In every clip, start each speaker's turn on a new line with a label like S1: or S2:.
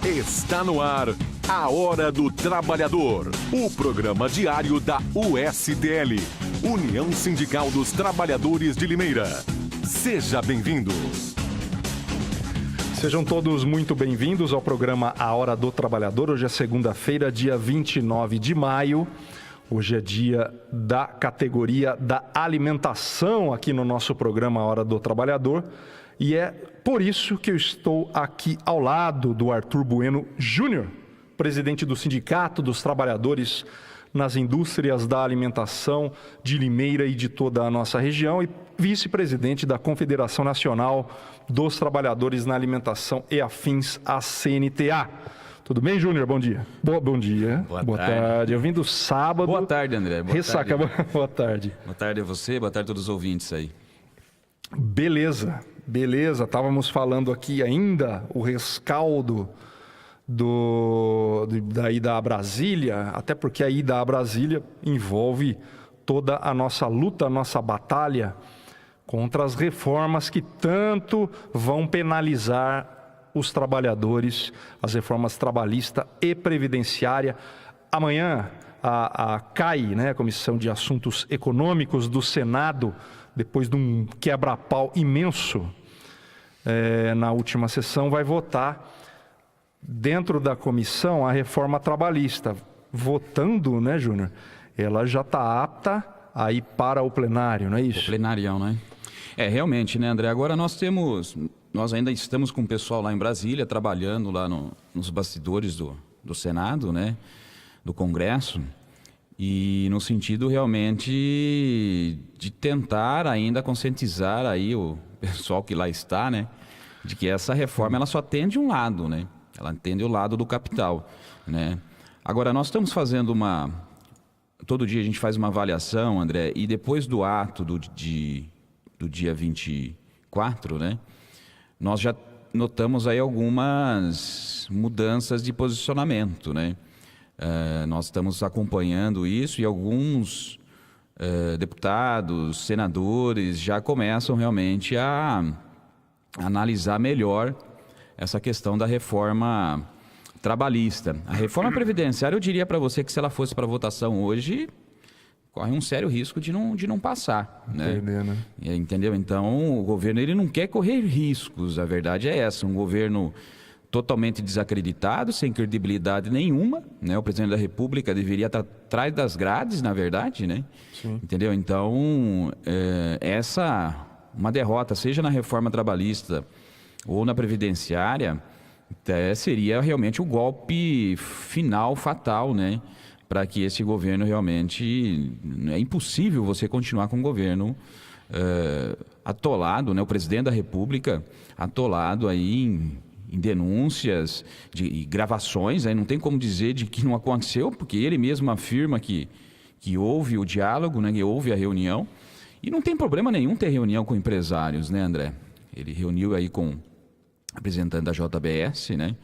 S1: Está no ar a Hora do Trabalhador, o programa diário da USTL, União Sindical dos Trabalhadores de Limeira. Seja bem-vindo.
S2: Sejam todos muito bem-vindos ao programa A Hora do Trabalhador. Hoje é segunda-feira, dia 29 de maio. Hoje é dia da categoria da alimentação aqui no nosso programa A Hora do Trabalhador. E é por isso que eu estou aqui ao lado do Arthur Bueno Júnior, presidente do Sindicato dos Trabalhadores nas Indústrias da Alimentação de Limeira e de toda a nossa região e vice-presidente da Confederação Nacional dos Trabalhadores na Alimentação e Afins, a CNTA. Tudo bem, Júnior? Bom dia. Bom dia.
S3: Boa tarde.
S2: Eu vim do sábado.
S3: Boa tarde, André.
S2: Ressaca. Boa tarde.
S3: Boa tarde a você, boa tarde a todos os ouvintes aí.
S2: Beleza. Estávamos falando aqui ainda o rescaldo da ida a Brasília, até porque a ida a Brasília envolve toda a nossa luta, a nossa batalha contra as reformas que tanto vão penalizar os trabalhadores, as reformas trabalhista e previdenciária. Amanhã a CAI, a Comissão de Assuntos Econômicos do Senado, depois de um quebra-pau imenso na última sessão, vai votar dentro da comissão a reforma trabalhista. Votando, né, Júnior? Ela já está apta a ir para o plenário, não é isso?
S3: O plenarião, né? Realmente, né, André? Agora nós ainda estamos com o pessoal lá em Brasília, trabalhando lá nos bastidores do Senado, né? Do Congresso. E no sentido realmente de tentar ainda conscientizar aí o pessoal que lá está, né? De que essa reforma ela só atende um lado, né? Ela atende o lado do capital, né? Agora, nós estamos fazendo todo dia a gente faz uma avaliação, André, e depois do ato do dia 24, né? Nós já notamos aí algumas mudanças de posicionamento, né? Nós estamos acompanhando isso e alguns deputados, senadores já começam realmente a analisar melhor essa questão da reforma trabalhista. A reforma previdenciária, eu diria para você que se ela fosse para votação hoje, corre um sério risco de não passar, né? Entendeu? Então, o governo ele não quer correr riscos, a verdade é essa. Um governo totalmente desacreditado, sem credibilidade nenhuma, né? O presidente da República deveria estar atrás das grades, na verdade, né? Sim. Entendeu? Então, uma derrota, seja na reforma trabalhista ou na previdenciária, seria realmente o golpe final, fatal, né? Para que esse governo realmente... É impossível você continuar com um governo atolado, né? O presidente da República atolado aí em denúncias e gravações, aí não tem como dizer de que não aconteceu, porque ele mesmo afirma que houve o diálogo, né? Que houve a reunião. E não tem problema nenhum ter reunião com empresários, né, André? Ele reuniu aí com representante da JBS, né?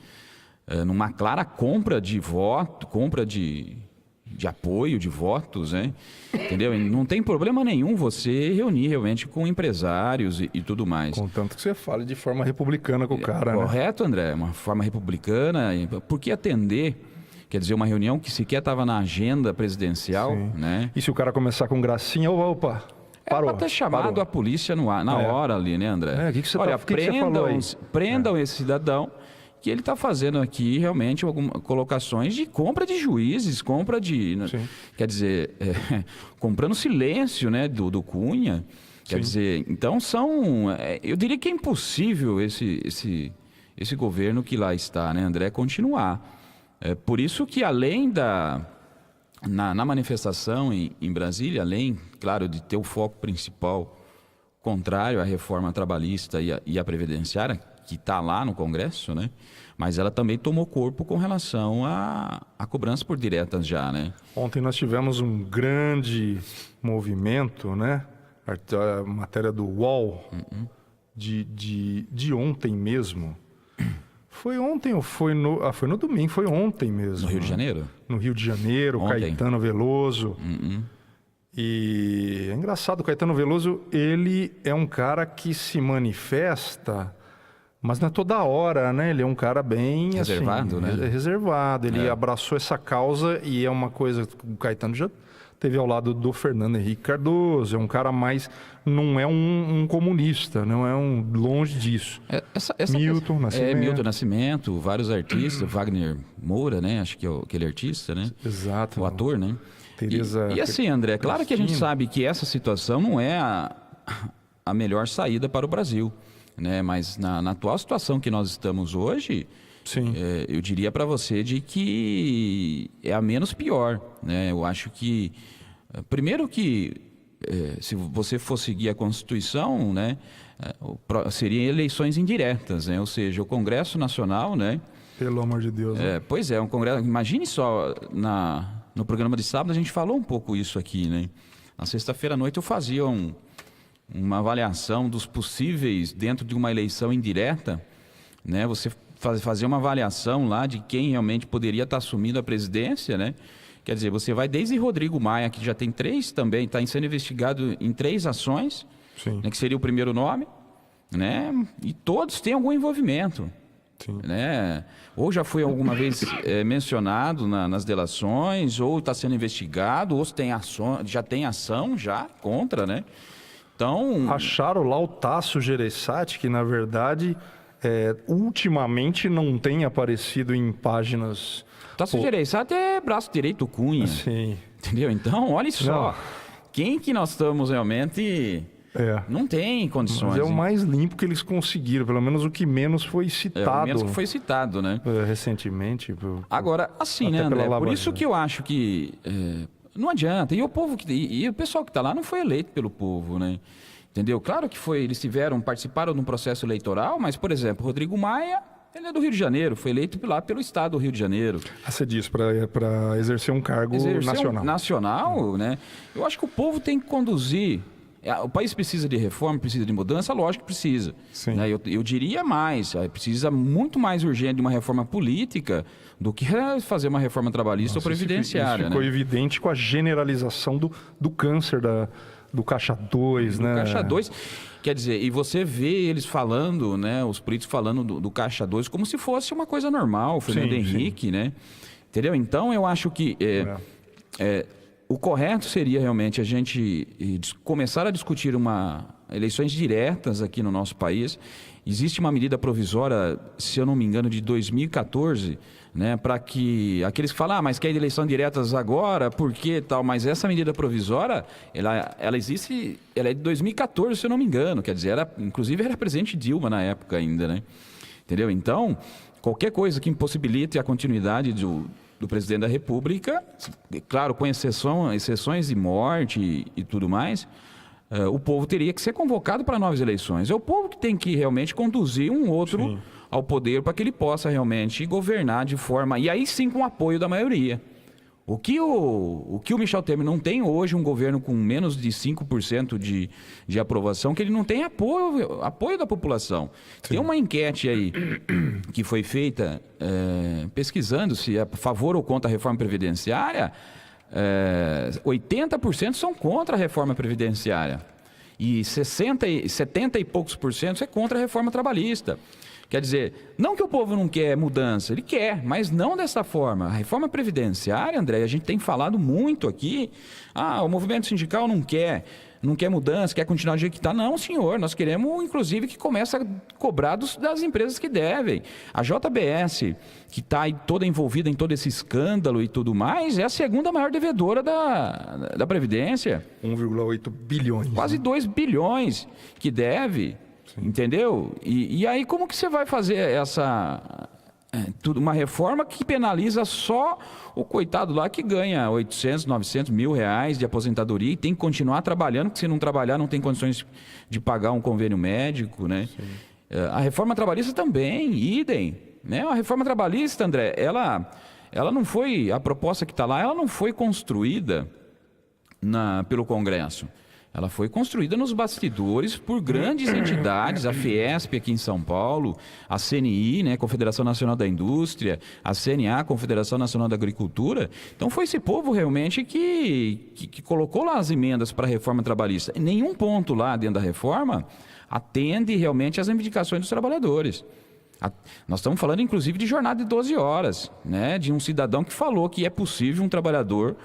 S3: Numa clara compra de voto, compra de apoio, de votos, né? Entendeu? E não tem problema nenhum você reunir realmente com empresários e tudo mais.
S2: Contanto que você fale de forma republicana com o cara, né?
S3: Correto, André? Uma forma republicana. Por que atender? Quer dizer, uma reunião que sequer estava na agenda presidencial, né?
S2: E se o cara começar com gracinha, opa... Parou,
S3: para ter chamado a polícia na hora ali, né, André?
S2: Olha,
S3: prendam esse cidadão que ele está fazendo aqui realmente algumas colocações de compra de juízes, compra de... Quer dizer, comprando silêncio, né, do Cunha. Quer dizer, então eu diria que é impossível esse governo que lá está, né, André, continuar. Por isso que além na manifestação em Brasília, além, claro, de ter o foco principal contrário à reforma trabalhista e à previdenciária, que está lá no Congresso, né? Mas ela também tomou corpo com relação à cobrança por diretas já, né?
S2: Ontem nós tivemos um grande movimento, né? A matéria do UOL, de ontem mesmo. Foi ontem ou foi no domingo? Foi ontem mesmo.
S3: No Rio de Janeiro?
S2: No Rio de Janeiro, ontem. Caetano Veloso. E é engraçado, o Caetano Veloso, ele é um cara que se manifesta Mas não é toda hora, né? Ele é um cara bem
S3: reservado,
S2: assim,
S3: né?
S2: Reservado. Ele abraçou essa causa e é uma coisa que o Caetano já teve ao lado do Fernando Henrique Cardoso. É um cara mais... Não é um comunista, não é longe disso. Milton Nascimento.
S3: Milton Nascimento, vários artistas, Wagner Moura, né? Acho que é aquele artista, né?
S2: Exato.
S3: O ator, né?
S2: Teresa
S3: E assim, André, claro que a gente sabe que essa situação não é a melhor saída para o Brasil, né? Mas na atual situação que nós estamos hoje, eu diria para você de que é a menos pior, né? Eu acho que, primeiro que, se você for seguir a Constituição, né? Seriam eleições indiretas, né? Ou seja, o Congresso Nacional, né?
S2: Pelo amor de Deus. Né?
S3: Pois é, um congresso. Imagine só, no programa de sábado a gente falou um pouco isso aqui, né? Na sexta-feira à noite eu fazia uma avaliação dos possíveis dentro de uma eleição indireta, né? Você fazer uma avaliação lá de quem realmente poderia estar assumindo a presidência, né? Quer dizer, você vai desde Rodrigo Maia, que já tem 3 também, está sendo investigado em 3 ações, né, que seria o primeiro nome, né? E todos têm algum envolvimento. Né? Ou já foi alguma vez mencionado nas delações, ou está sendo investigado, ou já tem ação contra, né? Então...
S2: Acharam lá o Tasso Gereissati, que na verdade ultimamente não tem aparecido em páginas...
S3: Tasso Gereissati é braço direito Cunha.
S2: Sim.
S3: Entendeu? Então, olha só, quem que nós estamos realmente... Não tem condições.
S2: Mas é o mais limpo que eles conseguiram, pelo menos o que menos foi citado.
S3: O menos que foi citado, né?
S2: Recentemente.
S3: Agora, assim, né, André? Por isso que eu acho que não adianta. E o povo e o pessoal que está lá não foi eleito pelo povo, né? Entendeu? Claro que eles participaram de um processo eleitoral, mas, por exemplo, Rodrigo Maia, ele é do Rio de Janeiro, foi eleito lá pelo estado do Rio de Janeiro.
S2: Você diz, para exercer um cargo nacional.
S3: Nacional, né? Eu acho que o povo tem que conduzir. O país precisa de reforma, precisa de mudança, lógico que precisa. Né? Eu diria mais, precisa muito mais urgente de uma reforma política do que fazer uma reforma trabalhista ou previdenciária.
S2: Isso ficou evidente com a generalização do câncer do Caixa 2, né?
S3: Do Caixa 2. Quer dizer, e você vê eles falando, né, os políticos falando do Caixa 2 como se fosse uma coisa normal, o Fernando Henrique, né? Entendeu? Então, eu acho que o correto seria realmente a gente começar a discutir eleições diretas aqui no nosso país. Existe uma medida provisória, se eu não me engano, de 2014, né, para que aqueles que falam, mas quer eleições diretas agora, por que tal? Mas essa medida provisória, ela existe, ela é de 2014, se eu não me engano. Quer dizer, inclusive era presidente Dilma na época ainda, né? Entendeu? Então, qualquer coisa que impossibilite a continuidade do presidente da República, claro, com exceções de morte e tudo mais, o povo teria que ser convocado para novas eleições. É o povo que tem que realmente conduzir um outro ao poder para que ele possa realmente governar de forma... E aí sim com o apoio da maioria. O que o Michel Temer não tem hoje, um governo com menos de 5% de aprovação, que ele não tem apoio da população. Tem uma enquete aí que foi feita pesquisando se é a favor ou contra a reforma previdenciária. 80% são contra a reforma previdenciária e 70 e poucos por cento é contra a reforma trabalhista. Quer dizer, não que o povo não quer mudança, ele quer, mas não dessa forma. A reforma previdenciária, André, a gente tem falado muito aqui, o movimento sindical não quer mudança, quer continuar do jeito que está. Não, senhor, nós queremos, inclusive, que comece a cobrar das empresas que devem. A JBS, que está aí toda envolvida em todo esse escândalo e tudo mais, é a segunda maior devedora da Previdência.
S2: 1,8 bilhões.
S3: Quase 2 bilhões que deve, entendeu? E aí como que você vai fazer uma reforma que penaliza só o coitado lá que ganha 800, 900 mil reais de aposentadoria e tem que continuar trabalhando, porque se não trabalhar não tem condições de pagar um convênio médico, né? A reforma trabalhista também, idem, né? A reforma trabalhista, André, ela não foi, a proposta que está lá, ela não foi construída pelo Congresso. Ela foi construída nos bastidores por grandes entidades, a Fiesp aqui em São Paulo, a CNI, né, Confederação Nacional da Indústria, a CNA, Confederação Nacional da Agricultura. Então foi esse povo realmente que colocou lá as emendas para a reforma trabalhista. Em nenhum ponto lá dentro da reforma atende realmente às reivindicações dos trabalhadores. Nós estamos falando, inclusive, de jornada de 12 horas, né? De um cidadão que falou que é possível um trabalhador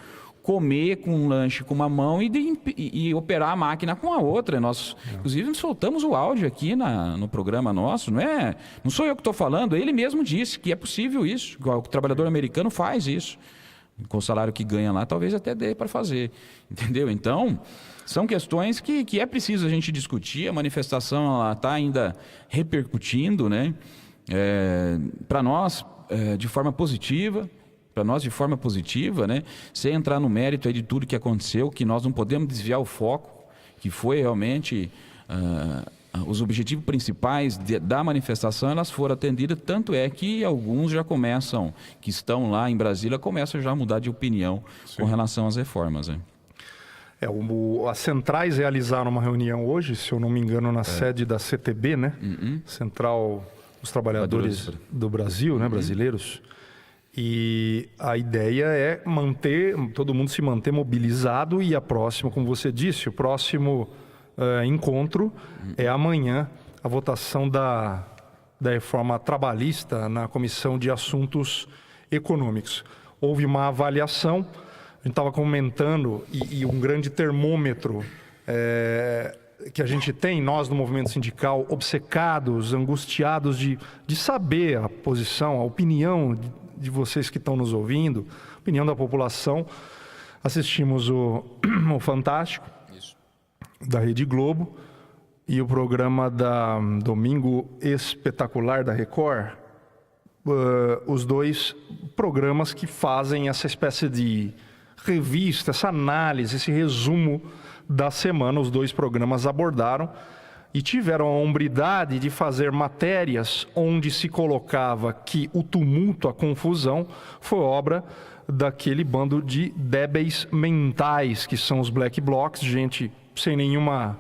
S3: comer com um lanche com uma mão e operar a máquina com a outra. Nós, inclusive, soltamos o áudio aqui no programa nosso, não sou eu que estou falando, ele mesmo disse que é possível isso, o trabalhador americano faz isso. Com o salário que ganha lá, talvez até dê para fazer, entendeu? Então, são questões que é preciso a gente discutir, a manifestação está ainda repercutindo, né? Para nós, de forma positiva, né? Sem entrar no mérito aí de tudo que aconteceu, que nós não podemos desviar o foco, que foi realmente os objetivos principais da manifestação, elas foram atendidas, tanto é que alguns já começam, que estão lá em Brasília, começam já a mudar de opinião com relação às reformas. Né?
S2: As centrais realizaram uma reunião hoje, se eu não me engano, na sede da CTB, né? Central dos Trabalhadores do Brasil, né? Brasileiros. E a ideia é todo mundo se manter mobilizado e como você disse, o próximo encontro é amanhã, a votação da reforma trabalhista na Comissão de Assuntos Econômicos. Houve uma avaliação, a gente estava comentando, e um grande termômetro que a gente tem, nós no movimento sindical, obcecados, angustiados de saber a posição, a opinião de vocês que estão nos ouvindo, a opinião da população. Assistimos o Fantástico, da Rede Globo, e o programa da Domingo Espetacular da Record, os dois programas que fazem essa espécie de revista, essa análise, esse resumo da semana. Os dois programas abordaram e tiveram a hombridade de fazer matérias onde se colocava que o tumulto, a confusão, foi obra daquele bando de débeis mentais, que são os black blocs, gente sem nenhuma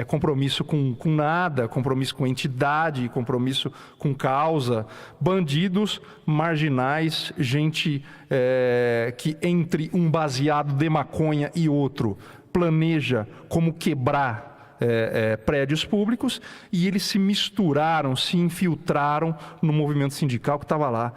S2: compromisso com nada, compromisso com entidade, compromisso com causa, bandidos, marginais, gente que entre um baseado de maconha e outro planeja como quebrar prédios públicos, e eles se misturaram, se infiltraram no movimento sindical que estava lá,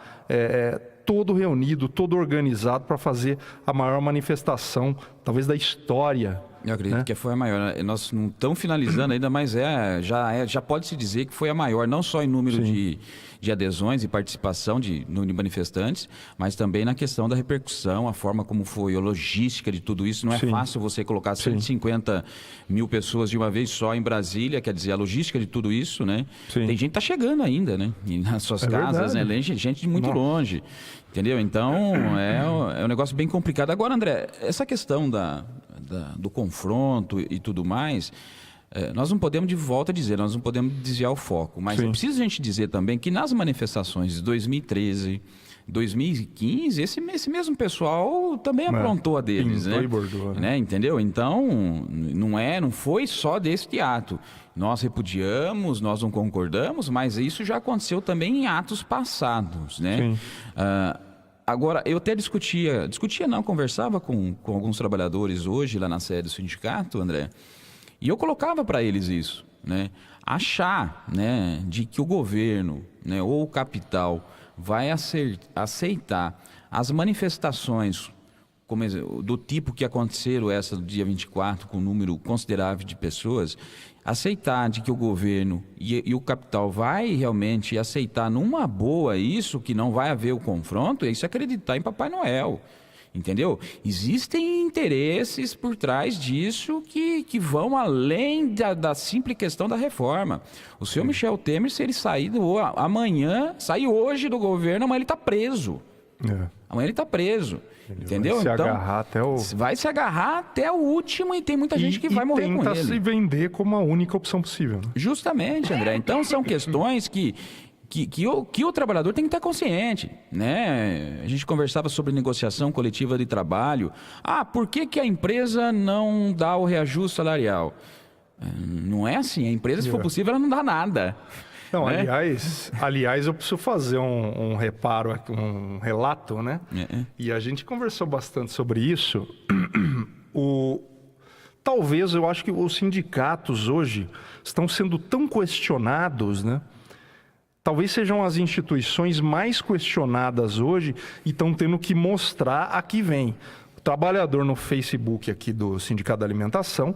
S2: todo reunido, todo organizado para fazer a maior manifestação, talvez, da história.
S3: Eu acredito que foi a maior. Nós não estamos finalizando ainda, mas já pode-se dizer que foi a maior, não só em número de adesões e participação de manifestantes, mas também na questão da repercussão, a forma como foi, a logística de tudo isso. Não é fácil você colocar 150 mil pessoas de uma vez só em Brasília, quer dizer, a logística de tudo isso, né? Tem gente que está chegando ainda, né? E nas suas casas, né? Gente de muito longe. Entendeu? Então, é um negócio bem complicado. Agora, André, essa questão do confronto e tudo mais, nós não podemos, de volta a dizer, nós não podemos desviar o foco. Mas é preciso a gente dizer também que nas manifestações de 2013, 2015, esse mesmo pessoal também aprontou a deles, né?
S2: Bordou,
S3: né? Entendeu? Então, não foi só desse ato. Nós repudiamos, nós não concordamos, mas isso já aconteceu também em atos passados, né? Agora, eu até conversava com alguns trabalhadores hoje lá na sede do sindicato, André, e eu colocava para eles isso, né? Achar, né, de que o governo, né, ou o capital vai aceitar as manifestações do tipo que aconteceram essa do dia 24, com um número considerável de pessoas, aceitar de que o governo e o capital vai realmente aceitar numa boa isso, que não vai haver o confronto, é isso acreditar em Papai Noel. Entendeu? Existem interesses por trás disso que vão além da simples questão da reforma. O senhor Michel Temer, se ele sair sair hoje do governo, amanhã ele está preso. Amanhã ele está preso. Entendeu? Vai se agarrar até o último, e tem muita gente que vai morrer com ele.
S2: Tenta se vender como a única opção possível. Né?
S3: Justamente, André. Então são questões que o trabalhador tem que estar consciente, né? A gente conversava sobre negociação coletiva de trabalho. Por que a empresa não dá o reajuste salarial? Não é assim. A empresa, se for possível, ela não dá nada.
S2: Não,
S3: né?
S2: aliás, eu preciso fazer um reparo, um relato, né? E a gente conversou bastante sobre isso. talvez, eu acho que os sindicatos hoje estão sendo tão questionados, né? Talvez sejam as instituições mais questionadas hoje e estão tendo que mostrar a que vem. O trabalhador no Facebook aqui do Sindicato da Alimentação,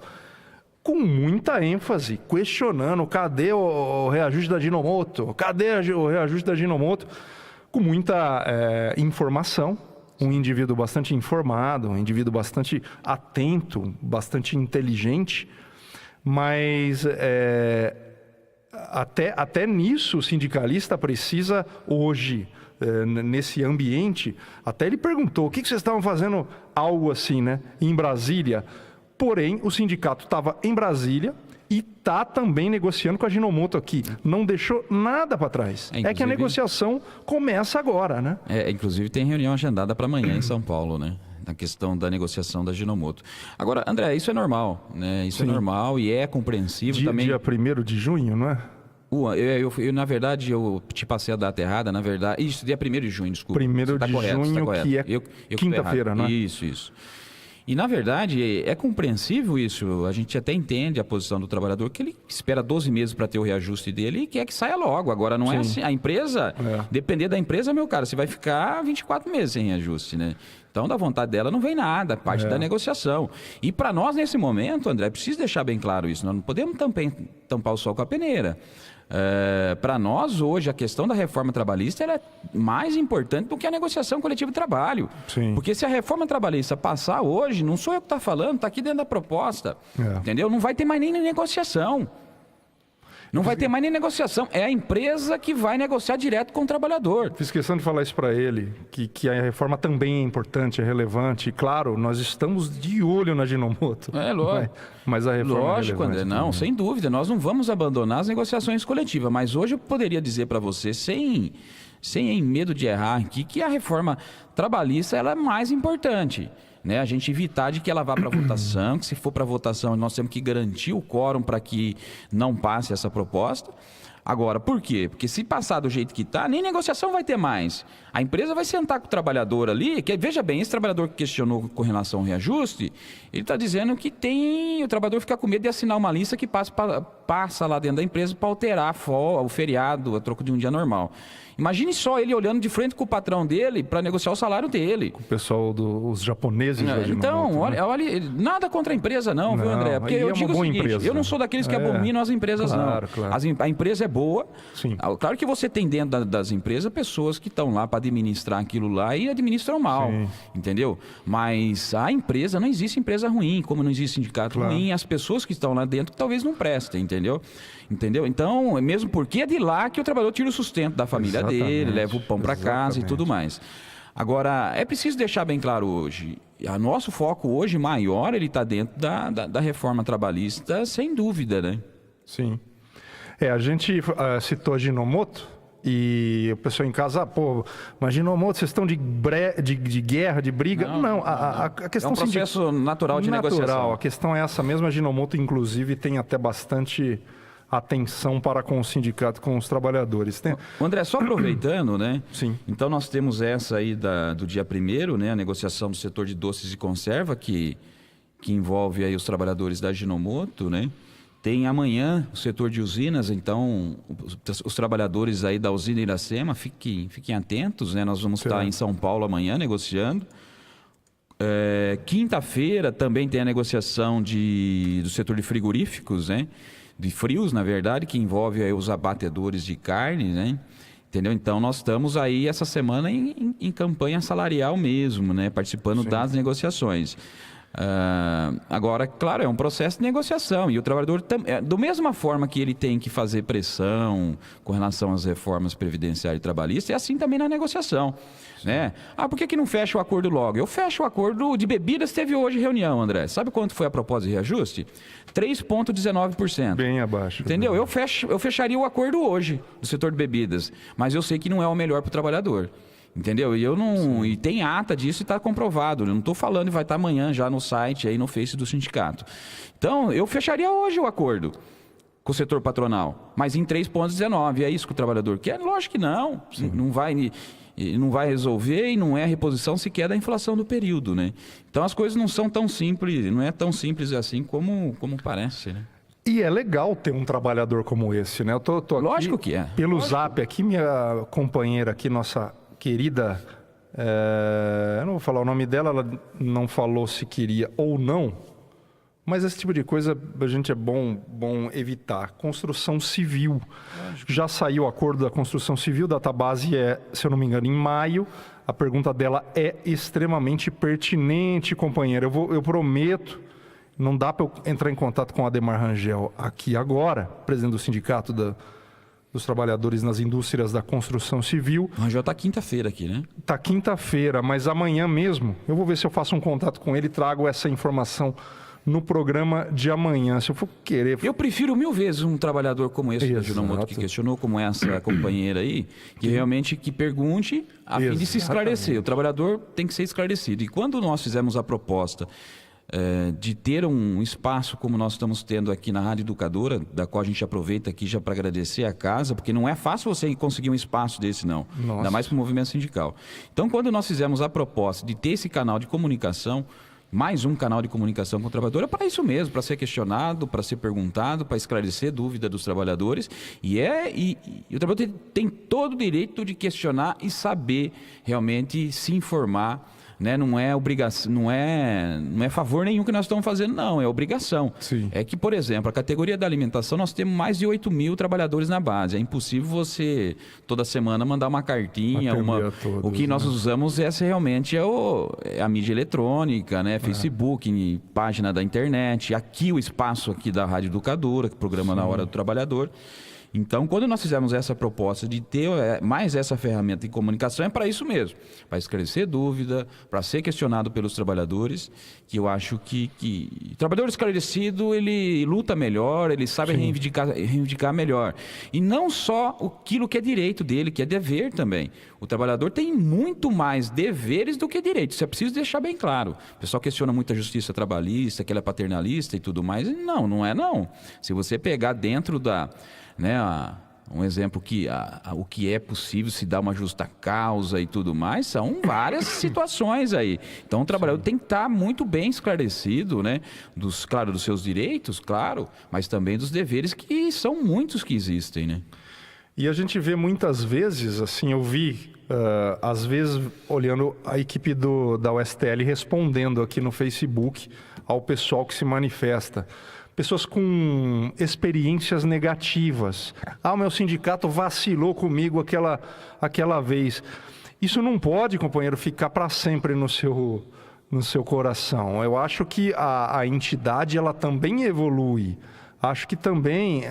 S2: com muita ênfase, questionando cadê o reajuste da Ajinomoto, cadê o reajuste da Ajinomoto, com muita informação, um indivíduo bastante informado, um indivíduo bastante atento, bastante inteligente, mas até nisso o sindicalista precisa hoje, nesse ambiente, até ele perguntou, o que vocês estavam fazendo algo assim, né, em Brasília? Porém, o sindicato estava em Brasília e está também negociando com a Ajinomoto aqui. Não deixou nada para trás. É que a negociação começa agora, né?
S3: Inclusive tem reunião agendada para amanhã em São Paulo, né? Na questão da negociação da Ajinomoto. Agora, André, isso é normal, né? Isso Sim. É normal e é compreensível também.
S2: Dia 1º de junho, não é?
S3: Na verdade, eu te passei a data errada, na verdade. Isso, dia 1º de junho, desculpa.
S2: 1º de junho, que é quinta-feira, não é?
S3: Isso. E, na verdade, é compreensível isso. A gente até entende a posição do trabalhador, que ele espera 12 meses para ter o reajuste dele e quer que saia logo. Agora, não Sim. é assim. A empresa, depender da empresa, meu cara, você vai ficar 24 meses sem reajuste, né? Então, da vontade dela não vem nada, parte da negociação. E para nós, nesse momento, André, preciso deixar bem claro isso. Nós não podemos tampar o sol com a peneira. Para nós, hoje, a questão da reforma trabalhista ela é mais importante do que a negociação coletiva de trabalho.
S2: Sim.
S3: Porque se a reforma trabalhista passar hoje, não sou eu que estou falando, está aqui dentro da proposta. Entendeu? Não vai ter mais nem negociação. Não vai ter mais nem negociação. É a empresa que vai negociar direto com o trabalhador.
S2: Fiz questão de falar isso para ele, que a reforma também é importante, é relevante. E, claro, nós estamos de olho na Ajinomoto.
S3: Lógico.
S2: Mas a reforma
S3: lógico,
S2: é
S3: André. Não, sem dúvida. Nós não vamos abandonar as negociações coletivas. Mas hoje eu poderia dizer para você, sem medo de errar aqui, que a reforma trabalhista ela é mais importante. Né, a gente evitar de que ela vá para votação, que se for para votação nós temos que garantir o quórum para que não passe essa proposta. Agora, por quê? Porque se passar do jeito que está, nem negociação vai ter mais. A empresa vai sentar com o trabalhador ali, que veja bem, esse trabalhador que questionou com relação ao reajuste, ele está dizendo que o trabalhador fica com medo de assinar uma lista que passa lá dentro da empresa para alterar o feriado, a troco de um dia normal. Imagine só ele olhando de frente com o patrão dele para negociar o salário dele.
S2: Com o pessoal os japoneses.
S3: Então, olha, nada contra a empresa não, viu, André? Porque eu digo o seguinte, empresa. Eu não sou daqueles que abominam as empresas,
S2: claro.
S3: A empresa é boa.
S2: Sim.
S3: Claro que você tem dentro das empresas pessoas que estão lá para administrar aquilo lá e administram mal,
S2: Sim.
S3: entendeu? Mas a empresa, não existe empresa ruim, como não existe sindicato ruim, as pessoas que estão lá dentro que talvez não prestem, entendeu? Então, mesmo porque é de lá que o trabalhador tira o sustento da família dele, leva o pão para casa e tudo mais. Agora, é preciso deixar bem claro hoje, o nosso foco hoje maior, ele está dentro da reforma trabalhista, sem dúvida, né?
S2: Sim. A gente citou a Ajinomoto e o pessoal em casa, mas Ajinomoto, vocês estão de guerra, de briga? Não, a questão...
S3: É um processo natural de negociação.
S2: A questão é essa mesma. A Ajinomoto, inclusive, tem até bastante atenção para com o sindicato, com os trabalhadores.
S3: André, só aproveitando, né?
S2: Sim.
S3: Então nós temos essa aí do dia 1º, né? A negociação do setor de doces e conserva, que envolve aí os trabalhadores da Ajinomoto, né? Tem amanhã o setor de usinas, então os trabalhadores aí da usina Iracema, fiquem atentos, né? Nós vamos estar em São Paulo amanhã negociando. Quinta-feira também tem a negociação do setor de frigoríficos, né? De frios, na verdade, que envolve aí os abatedores de carne, né? Entendeu? Então, nós estamos aí essa semana em campanha salarial mesmo, né? Participando
S2: Sim.
S3: das negociações. Agora, claro, é um processo de negociação e o trabalhador, da mesma forma que ele tem que fazer pressão com relação às reformas previdenciárias e trabalhistas, é assim também na negociação, né? Por que não fecha o acordo logo? Eu fecho o acordo de bebidas, teve hoje reunião, André. Sabe quanto foi a proposta de reajuste? 3,19%.
S2: Bem abaixo.
S3: Entendeu? Eu fecharia o acordo hoje do setor de bebidas, mas eu sei que não é o melhor para o trabalhador. Entendeu? E tem ata disso e está comprovado. Eu não estou falando e vai estar amanhã já no site, aí no Face do sindicato. Então, eu fecharia hoje o acordo com o setor patronal, mas em 3,19. É isso que o trabalhador quer? Lógico que não. Não vai... e não vai resolver e não é a reposição sequer da inflação do período, né? Então as coisas não são tão simples, não é tão simples assim como parece, né?
S2: E é legal ter um trabalhador como esse, né? Eu tô aqui,
S3: Lógico que é.
S2: Pelo Zap aqui, minha companheira aqui, nossa querida, eu não vou falar o nome dela, ela não falou se queria ou não, mas esse tipo de coisa a gente é bom evitar. Construção civil. Lógico. Já saiu o acordo da construção civil, database se eu não me engano, em maio. A pergunta dela é extremamente pertinente, companheira. Eu prometo, não dá para eu entrar em contato com o Ademar Rangel aqui agora, presidente do Sindicato dos Trabalhadores nas Indústrias da Construção Civil.
S3: O Rangel está quinta-feira aqui, né?
S2: Está quinta-feira, mas amanhã mesmo, eu vou ver se eu faço um contato com ele e trago essa informação no programa de amanhã, se eu for querer.
S3: Eu prefiro 1000 vezes um trabalhador como esse, que questionou, como essa companheira aí, que realmente que pergunte a fim de se esclarecer. O trabalhador tem que ser esclarecido. E quando nós fizemos a proposta de ter um espaço como nós estamos tendo aqui na Rádio Educadora, da qual a gente aproveita aqui já para agradecer a casa, porque não é fácil você conseguir um espaço desse, não. Nossa. Ainda mais para o movimento sindical. Então, quando nós fizemos a proposta de ter esse canal de comunicação, mais um canal de comunicação com o trabalhador, é para isso mesmo, para ser questionado, para ser perguntado, para esclarecer dúvida dos trabalhadores. E o trabalhador tem todo o direito de questionar e saber realmente se informar, né? Não é obrigação, não é favor nenhum que nós estamos fazendo, não, é obrigação.
S2: Sim.
S3: É que, por exemplo, a categoria da alimentação, nós temos mais de 8.000 trabalhadores na base. É impossível você, toda semana, mandar uma cartinha. O que nós usamos realmente é a mídia eletrônica, né? Facebook, página da internet, aqui o espaço aqui da Rádio Educadora, programa Na Hora do Trabalhador. Então, quando nós fizemos essa proposta de ter mais essa ferramenta de comunicação, é para isso mesmo, para esclarecer dúvida, para ser questionado pelos trabalhadores, que eu acho que o trabalhador esclarecido, ele luta melhor, ele sabe reivindicar melhor. E não só aquilo que é direito dele, que é dever também. O trabalhador tem muito mais deveres do que direitos, isso é preciso deixar bem claro. O pessoal questiona muito a justiça trabalhista, que ela é paternalista e tudo mais. Não é não. Se você pegar dentro um exemplo que o que é possível se dar uma justa causa e tudo mais, são várias situações aí. Então o trabalhador tem que estar muito bem esclarecido, né? Dos seus direitos, claro, mas também dos deveres, que são muitos que existem, né?
S2: E a gente vê muitas vezes, assim, eu vi, às vezes, olhando a equipe da USTL respondendo aqui no Facebook ao pessoal que se manifesta. Pessoas com experiências negativas. O meu sindicato vacilou comigo aquela vez. Isso não pode, companheiro, ficar para sempre no seu coração. Eu acho que a entidade, ela também evolui. Acho que também,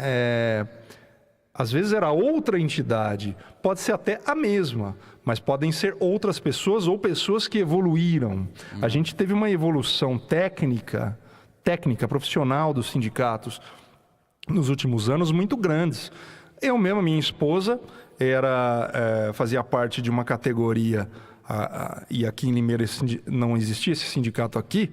S2: às vezes era outra entidade, pode ser até a mesma, mas podem ser outras pessoas ou pessoas que evoluíram. A gente teve uma evolução técnica, profissional dos sindicatos nos últimos anos muito grandes. Eu mesmo, minha esposa, fazia parte de uma categoria, e aqui em Limeira não existia esse sindicato aqui,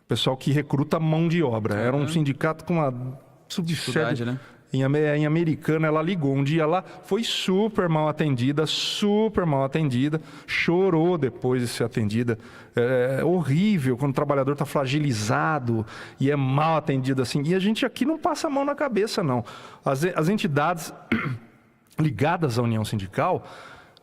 S2: pessoal que recruta mão de obra. Era um sindicato com uma subsede, né? Em Americana. Ela ligou um dia lá, foi super mal atendida, chorou depois de ser atendida. É horrível quando o trabalhador está fragilizado e é mal atendido assim. E a gente aqui não passa a mão na cabeça, não. As entidades ligadas à União Sindical,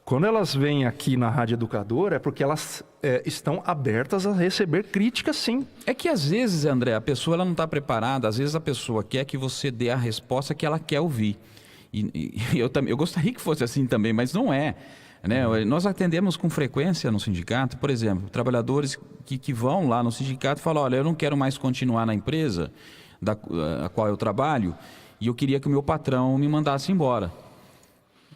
S2: quando elas vêm aqui na Rádio Educadora, é porque elas estão abertas a receber críticas, sim.
S3: É que às vezes, André, a pessoa ela não está preparada, às vezes a pessoa quer que você dê a resposta que ela quer ouvir. E eu gostaria que fosse assim também, mas não é. Né? Nós atendemos com frequência no sindicato, por exemplo, trabalhadores que vão lá no sindicato e falam, olha, eu não quero mais continuar na empresa a qual eu trabalho e eu queria que o meu patrão me mandasse embora.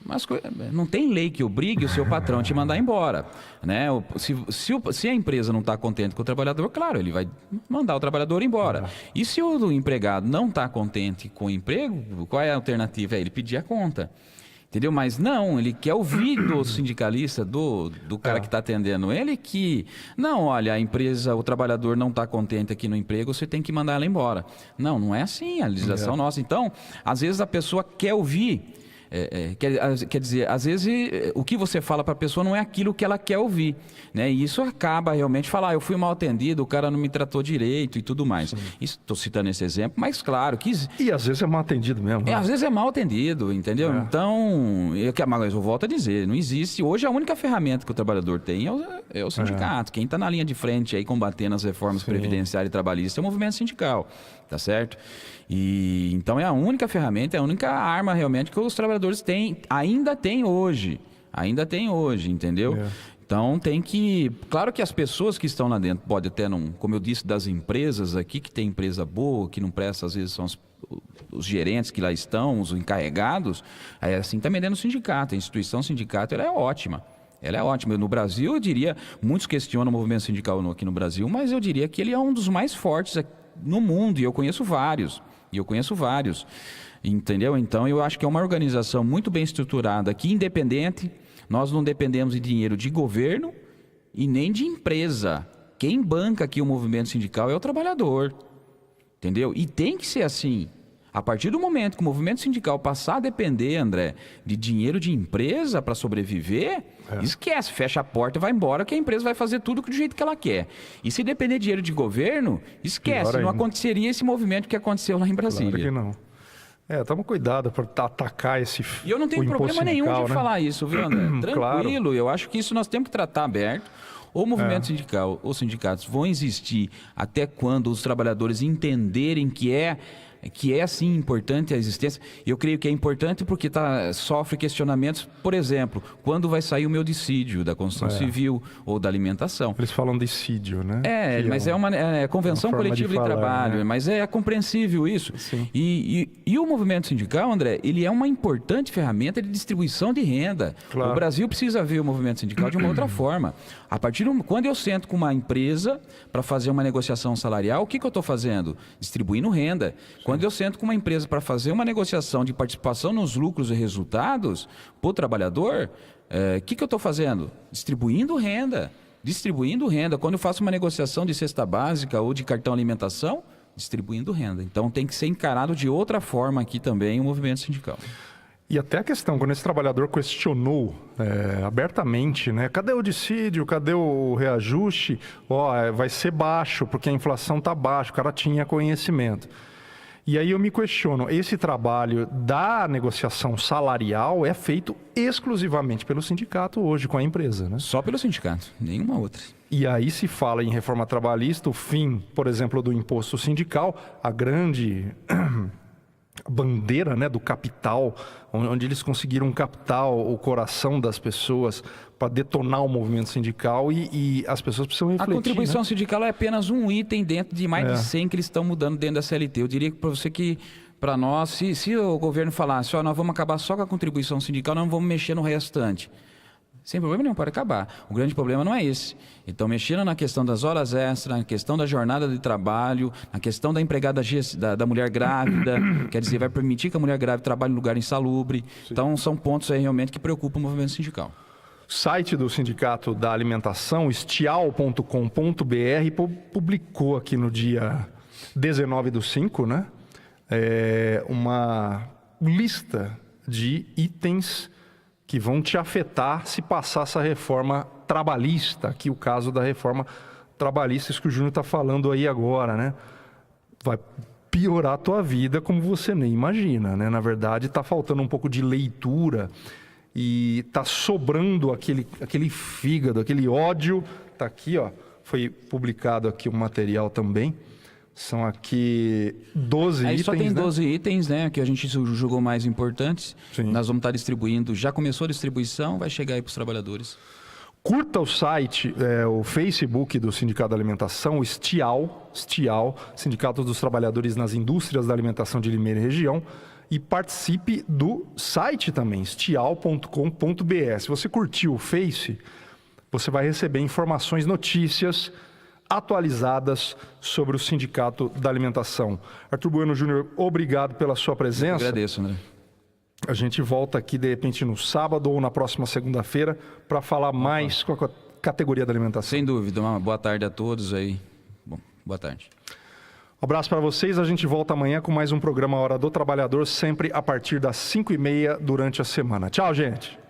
S3: Mas não tem lei que obrigue o seu patrão a te mandar embora, né? Se a empresa não está contente com o trabalhador, claro, ele vai mandar o trabalhador embora. E se o empregado não está contente com o emprego, qual é a alternativa? É ele pedir a conta. Entendeu? Mas não, ele quer ouvir do sindicalista, do cara que está atendendo ele, que não, olha, a empresa, o trabalhador não está contente aqui no emprego, você tem que mandar ela embora. Não é assim a legislação nossa. Então, às vezes a pessoa quer ouvir Quer dizer, às vezes o que você fala para a pessoa não é aquilo que ela quer ouvir, né? E isso acaba realmente falar, eu fui mal atendido, o cara não me tratou direito e tudo mais. Estou citando esse exemplo, mas claro que...
S2: E às vezes é mal atendido mesmo. Né?
S3: Às vezes é mal atendido, entendeu? Então, mas eu volto a dizer, não existe... Hoje a única ferramenta que o trabalhador tem é o sindicato. Quem está na linha de frente aí combatendo as reformas previdenciárias e trabalhistas é o movimento sindical, tá certo? E então é a única ferramenta, é a única arma realmente que os trabalhadores ainda têm hoje, entendeu? Então tem que... Claro que as pessoas que estão lá dentro podem até não... Como eu disse, das empresas aqui, que tem empresa boa, que não presta, às vezes são os gerentes que lá estão, os encarregados, é assim também dentro do sindicato. A instituição sindicato ela é ótima. Ela é ótima. No Brasil, eu diria... Muitos questionam o movimento sindical aqui no Brasil, mas eu diria que ele é um dos mais fortes no mundo, e eu conheço vários. Entendeu? Então, eu acho que é uma organização muito bem estruturada aqui, independente. Nós não dependemos de dinheiro de governo e nem de empresa. Quem banca aqui o movimento sindical é o trabalhador. Entendeu? E tem que ser assim. A partir do momento que o movimento sindical passar a depender, André, de dinheiro de empresa para sobreviver, esquece, fecha a porta e vai embora, que a empresa vai fazer tudo do jeito que ela quer. E se depender de dinheiro de governo, esquece, não aconteceria esse movimento que aconteceu lá em Brasília.
S2: Claro que não. Toma cuidado para atacar esse...
S3: E eu não tenho problema nenhum de falar isso, viu, André? Tranquilo,
S2: claro.
S3: Eu acho que isso nós temos que tratar aberto. O movimento sindical, os sindicatos vão existir até quando os trabalhadores entenderem que é sim importante a existência. Eu creio que é importante porque sofre questionamentos, por exemplo, quando vai sair o meu dissídio da construção civil ou da alimentação.
S2: Eles falam dissídio, né?
S3: Mas é uma convenção coletiva de trabalho, né? Mas é compreensível isso. E o movimento sindical, André, ele é uma importante ferramenta de distribuição de renda. Claro. O Brasil precisa ver o movimento sindical de uma outra forma. Quando eu sento com uma empresa para fazer uma negociação salarial, o que eu estou fazendo? Distribuindo renda. Quando eu sento com uma empresa para fazer uma negociação de participação nos lucros e resultados para o trabalhador, o que eu estou fazendo? Distribuindo renda. Quando eu faço uma negociação de cesta básica ou de cartão alimentação, distribuindo renda. Então tem que ser encarado de outra forma aqui também o movimento sindical.
S2: E até a questão, quando esse trabalhador questionou abertamente, né? Cadê o dissídio? Cadê o reajuste? Vai ser baixo, porque a inflação está baixa, o cara tinha conhecimento. E aí eu me questiono, esse trabalho da negociação salarial é feito exclusivamente pelo sindicato hoje com a empresa, né?
S3: Só pelo sindicato, nenhuma outra.
S2: E aí se fala em reforma trabalhista, o fim, por exemplo, do imposto sindical, a grande bandeira, né, do capital, onde eles conseguiram captar o coração das pessoas para detonar o movimento sindical e as pessoas precisam refletir. A
S3: contribuição,
S2: né?
S3: sindical é apenas um item dentro de mais de 100 que eles estão mudando dentro da CLT. Eu diria para você que, para nós, se o governo falasse, nós vamos acabar só com a contribuição sindical, não vamos mexer no restante. Sem problema nenhum, pode acabar. O grande problema não é esse. Então, mexendo na questão das horas extras, na questão da jornada de trabalho, na questão da empregada da mulher grávida, quer dizer, vai permitir que a mulher grávida trabalhe em lugar insalubre. Sim. Então, são pontos aí realmente que preocupam o movimento sindical.
S2: Site do Sindicato da Alimentação, stial.com.br, publicou aqui no dia 19/5, né? Uma lista de itens que vão te afetar se passar essa reforma trabalhista, aqui o caso da reforma trabalhista, isso que o Júnior está falando aí agora, né? Vai piorar a tua vida como você nem imagina, né? Na verdade, está faltando um pouco de leitura e está sobrando aquele fígado, aquele ódio. Está aqui, foi publicado aqui o material também. São aqui 12 itens. Aí só tem
S3: 12 itens, né? Que a gente julgou mais importantes.
S2: Sim.
S3: Nós vamos estar distribuindo. Já começou a distribuição, vai chegar aí para os trabalhadores.
S2: Curta o site, o Facebook do Sindicato da Alimentação, o STIAL, Sindicato dos Trabalhadores nas Indústrias da Alimentação de Limeira e Região, e participe do site também, stial.com.br. Se você curtiu o Face, você vai receber informações, notícias atualizadas sobre o Sindicato da Alimentação. Arthur Bueno Júnior, obrigado pela sua presença.
S3: Eu agradeço, André.
S2: A gente volta aqui, de repente, no sábado ou na próxima segunda-feira para falar mais com a categoria da alimentação.
S3: Sem dúvida. Uma boa tarde a todos aí. Bom, boa tarde.
S2: Um abraço para vocês, a gente volta amanhã com mais um programa Hora do Trabalhador, sempre a partir das 5h30 durante a semana. Tchau, gente!